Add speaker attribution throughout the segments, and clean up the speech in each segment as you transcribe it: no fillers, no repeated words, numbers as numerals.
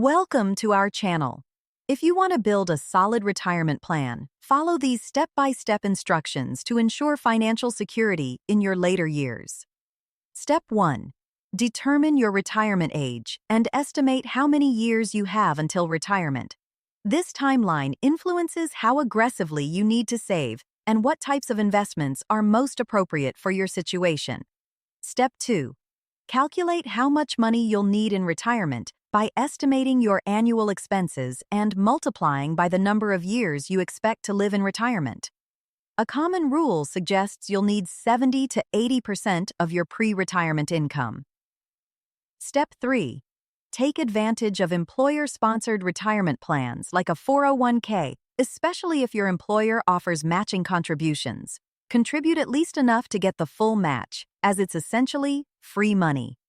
Speaker 1: Welcome to our channel. If you want to build a solid retirement plan, follow these step-by-step instructions to ensure financial security in your later years. Step 1. Determine your retirement age and estimate how many years you have until retirement. This timeline influences how aggressively you need to save and what types of investments are most appropriate for your situation. Step 2. Calculate how much money you'll need in retirement by estimating your annual expenses and multiplying by the number of years you expect to live in retirement. A common rule suggests you'll need 70 to 80% of your pre-retirement income. Step 3. Take advantage of employer-sponsored retirement plans like a 401k, especially if your employer offers matching contributions. Contribute at least enough to get the full match, as it's essentially free money.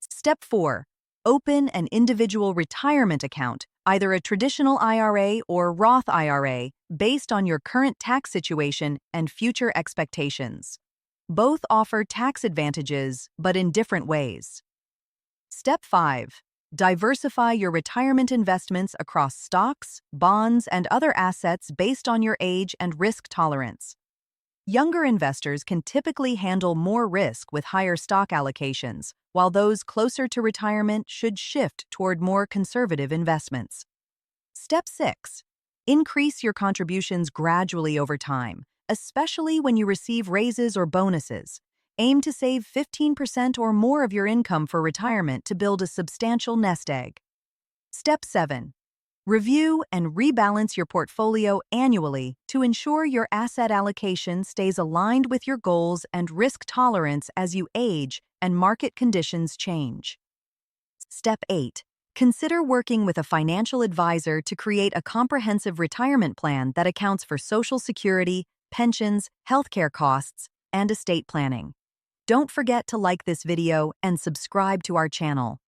Speaker 1: Step 4. Open an individual retirement account, either a traditional IRA or Roth IRA, based on your current tax situation and future expectations. Both offer tax advantages, but in different ways. Step 5. Diversify your retirement investments across stocks, bonds, and other assets based on your age and risk tolerance. Younger investors can typically handle more risk with higher stock allocations, while those closer to retirement should shift toward more conservative investments. Step 6. Increase your contributions gradually over time, especially when you receive raises or bonuses. Aim to save 15% or more of your income for retirement to build a substantial nest egg. Step 7. Review and rebalance your portfolio annually to ensure your asset allocation stays aligned with your goals and risk tolerance as you age and market conditions change. Step 8. Consider working with a financial advisor to create a comprehensive retirement plan that accounts for Social Security, pensions, healthcare costs, and estate planning. Don't forget to like this video and subscribe to our channel.